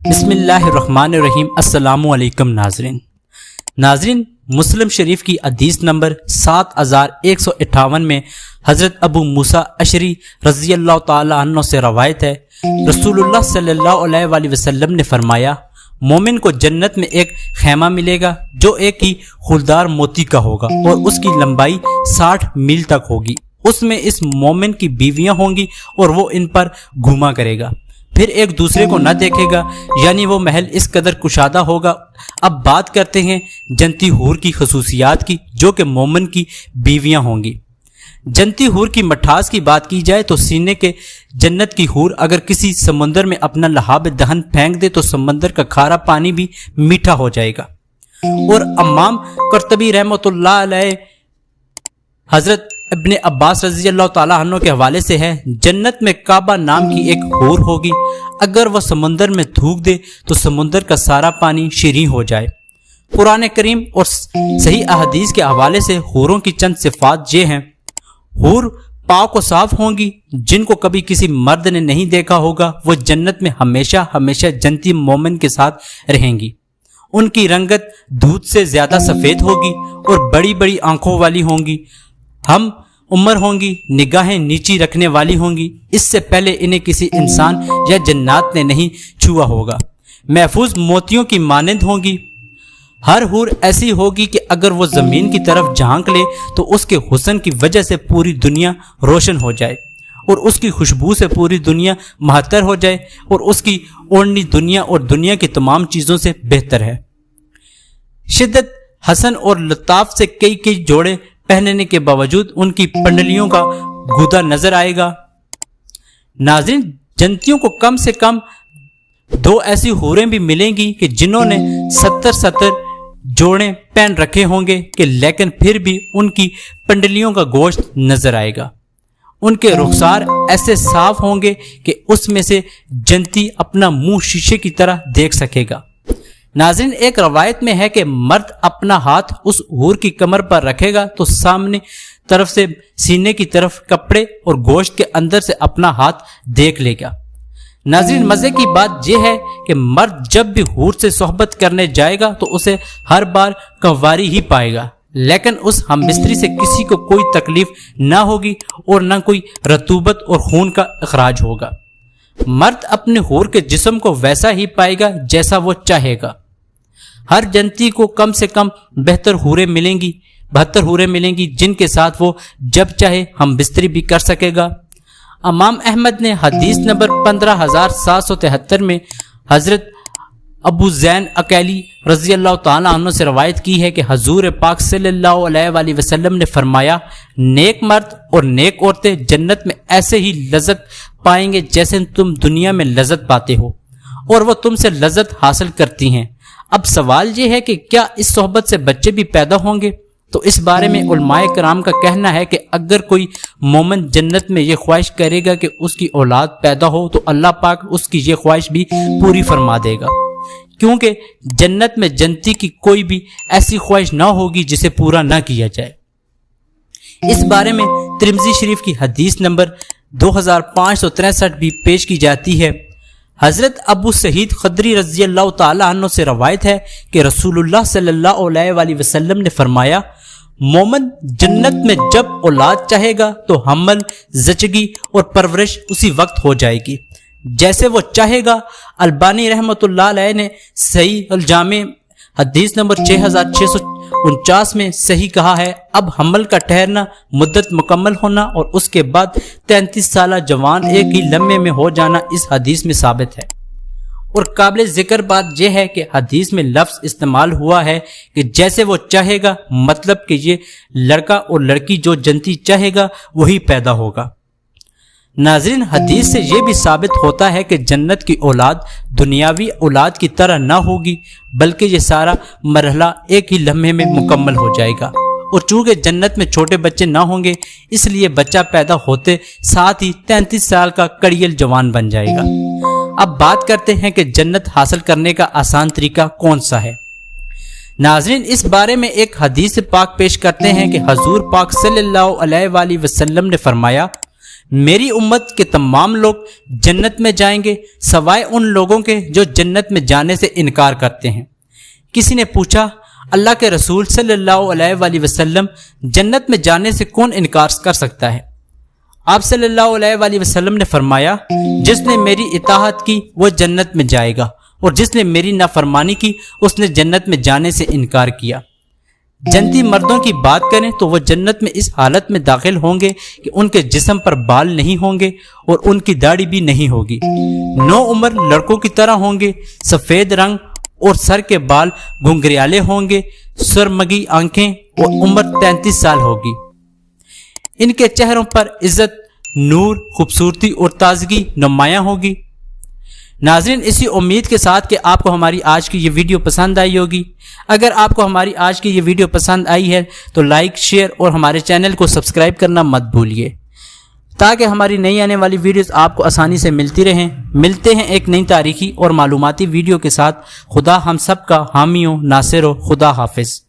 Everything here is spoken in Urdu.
بسم اللہ الرحمن الرحیم۔ السلام علیکم ناظرین، مسلم شریف کی حدیث نمبر 7158 میں حضرت ابو موسیٰ اشعری رضی اللہ تعالی عنہ سے روایت ہے، رسول اللہ صلی اللہ علیہ وآلہ وسلم نے فرمایا، مومن کو جنت میں ایک خیمہ ملے گا جو ایک ہی خولدار موتی کا ہوگا اور اس کی لمبائی 60 میل تک ہوگی۔ اس میں اس مومن کی بیویاں ہوں گی اور وہ ان پر گھوما کرے گا، پھر ایک دوسرے کو نہ دیکھے گا، یعنی وہ محل اس قدر کشادہ ہوگا۔ اب بات کرتے ہیں جنتی حور کی خصوصیات کی، جو کہ مومن کی بیویاں ہوں گی۔ جنتی حور کی مٹھاس کی بات کی جائے تو سینے کے جنت کی حور اگر کسی سمندر میں اپنا لہاب دہن پھینک دے تو سمندر کا کھارا پانی بھی میٹھا ہو جائے گا۔ اور امام قرطبی رحمۃ اللہ علیہ حضرت ابن عباس رضی اللہ تعالیٰ عنہ کے حوالے سے ہے، جنت میں کعبہ نام کی ایک حور ہوگی، اگر وہ سمندر میں تھوک دے تو سمندر کا سارا پانی شیریں ہو جائے۔ قرآن کریم اور صحیح احادیث کے حوالے سے حوروں کی چند صفات یہ ہیں: حور پاک و صاف ہوں گی، جن کو کبھی کسی مرد نے نہیں دیکھا ہوگا، وہ جنت میں ہمیشہ ہمیشہ جنتی مومن کے ساتھ رہیں گی۔ ان کی رنگت دودھ سے زیادہ سفید ہوگی اور بڑی بڑی آنکھوں والی ہوں گی، ہم عمر ہوں گی، نگاہیں نیچی رکھنے والی ہوں گی، اس سے پہلے انہیں کسی انسان یا جنات نے نہیں چھوا ہوگا، محفوظ موتیوں کی مانند ہوں گی۔ ہر حور ایسی ہوگی کہ اگر وہ زمین کی طرف جھانک لے تو اس کے حسن کی وجہ سے پوری دنیا روشن ہو جائے اور اس کی خوشبو سے پوری دنیا معطر ہو جائے، اور اس کی اوڑھنی دنیا اور دنیا کی تمام چیزوں سے بہتر ہے۔ شدت حسن اور لطاف سے کئی جوڑے پہننے کے باوجود ان کی پنڈلیوں کا گودا نظر آئے گا۔ ناظرین، جنتیوں کو کم سے کم 2 ایسی حوریں بھی ملیں گی کہ جنہوں نے 70 جوڑے پہن رکھے ہوں گے کہ لیکن پھر بھی ان کی پنڈلیوں کا گوشت نظر آئے گا۔ ان کے رخسار ایسے صاف ہوں گے کہ اس میں سے جنتی اپنا منہ شیشے کی طرح دیکھ سکے گا۔ ناظرین، ایک روایت میں ہے کہ مرد اپنا ہاتھ اس حور کی کمر پر رکھے گا تو سامنے طرف سے سینے کی طرف کپڑے اور گوشت کے اندر سے اپنا ہاتھ دیکھ لے گا۔ ناظرین، مزے کی بات یہ ہے کہ مرد جب بھی حور سے صحبت کرنے جائے گا تو اسے ہر بار کنواری ہی پائے گا، لیکن اس ہم بستری سے کسی کو کوئی تکلیف نہ ہوگی اور نہ کوئی رطوبت اور خون کا اخراج ہوگا۔ مرد اپنے حور کے جسم کو ویسا ہی پائے گا جیسا وہ چاہے گا۔ ہر جنتی کو کم سے کم 72 حوریں ملیں گی جن کے ساتھ وہ جب چاہے ہم بستری بھی کر سکے گا۔ امام احمد نے حدیث نمبر 15773 میں حضرت ابو زین عقیلی رضی اللہ تعالیٰ عنہ سے روایت کی ہے کہ حضور پاک صلی اللہ علیہ وآلہ وسلم نے فرمایا، نیک مرد اور نیک عورتیں جنت میں ایسے ہی لذت پائیں گے جیسے تم دنیا میں لذت پاتے ہو، اور وہ تم سے لذت حاصل کرتی ہیں۔ اب سوال یہ ہے کہ کیا اس صحبت سے بچے بھی پیدا ہوں گے؟ تو اس بارے میں علماء کرام کا کہنا ہے کہ اگر کوئی مومن جنت میں یہ خواہش کرے گا کہ اس کی اولاد پیدا ہو تو اللہ پاک اس کی یہ خواہش بھی پوری فرما دے گا، کیونکہ جنت میں جنتی کی کوئی بھی ایسی خواہش نہ ہوگی جسے پورا نہ کیا جائے۔ اس بارے میں ترمذی شریف کی حدیث نمبر 2563 بھی پیش کی جاتی ہے۔ حضرت ابو سعید خدری رضی اللہ تعالی عنہ سے روایت ہے کہ رسول اللہ صلی اللہ علیہ وآلہ وسلم نے فرمایا، مومن جنت میں جب اولاد چاہے گا تو حمل، زچگی اور پرورش اسی وقت ہو جائے گی جیسے وہ چاہے گا۔ البانی رحمۃ اللہ علیہ نے صحیح الجامع حدیث نمبر 6649 میں صحیح کہا ہے، اب حمل کا ٹھہرنا، مدت مکمل ہونا اور اس کے بعد 33 سالہ جوان ایک ہی لمحے میں ہو جانا اس حدیث میں ثابت ہے۔ اور قابل ذکر بات یہ ہے کہ حدیث میں لفظ استعمال ہوا ہے کہ جیسے وہ چاہے گا، مطلب کہ یہ لڑکا اور لڑکی جو جنتی چاہے گا وہی پیدا ہوگا۔ ناظرین، حدیث سے یہ بھی ثابت ہوتا ہے کہ جنت کی اولاد دنیاوی اولاد کی طرح نہ ہوگی، بلکہ یہ سارا مرحلہ ایک ہی لمحے میں مکمل ہو جائے گا۔ اور چونکہ جنت میں چھوٹے بچے نہ ہوں گے، اس لیے بچہ پیدا ہوتے ساتھ ہی 33 سال کا کڑیل جوان بن جائے گا۔ اب بات کرتے ہیں کہ جنت حاصل کرنے کا آسان طریقہ کون سا ہے۔ ناظرین، اس بارے میں ایک حدیث پاک پیش کرتے ہیں کہ حضور پاک صلی اللہ علیہ وآلہ وسلم نے فرمایا، میری امت کے تمام لوگ جنت میں جائیں گے سوائے ان لوگوں کے جو جنت میں جانے سے انکار کرتے ہیں۔ کسی نے پوچھا، اللہ کے رسول صلی اللہ علیہ وآلہ وسلم جنت میں جانے سے کون انکار کر سکتا ہے؟ آپ صلی اللہ علیہ وآلہ وسلم نے فرمایا، جس نے میری اطاعت کی وہ جنت میں جائے گا، اور جس نے میری نافرمانی کی اس نے جنت میں جانے سے انکار کیا۔ جنتی مردوں کی بات کریں تو وہ جنت میں اس حالت میں داخل ہوں گے کہ ان کے جسم پر بال نہیں ہوں گے اور ان کی داڑھی بھی نہیں ہوگی، نو عمر لڑکوں کی طرح ہوں گے، سفید رنگ اور سر کے بال گھنگریالے ہوں گے، سرمگی آنکھیں اور عمر 33 سال ہوگی۔ ان کے چہروں پر عزت، نور، خوبصورتی اور تازگی نمایاں ہوگی۔ ناظرین، اسی امید کے ساتھ کہ آپ کو ہماری آج کی یہ ویڈیو پسند آئی ہوگی۔ اگر آپ کو ہماری آج کی یہ ویڈیو پسند آئی ہے تو لائک، شیئر اور ہمارے چینل کو سبسکرائب کرنا مت بھولیے تاکہ ہماری نئی آنے والی ویڈیوز آپ کو آسانی سے ملتی رہیں۔ ملتے ہیں ایک نئی تاریخی اور معلوماتی ویڈیو کے ساتھ۔ خدا ہم سب کا حامی و ناصر ہو۔ خدا حافظ۔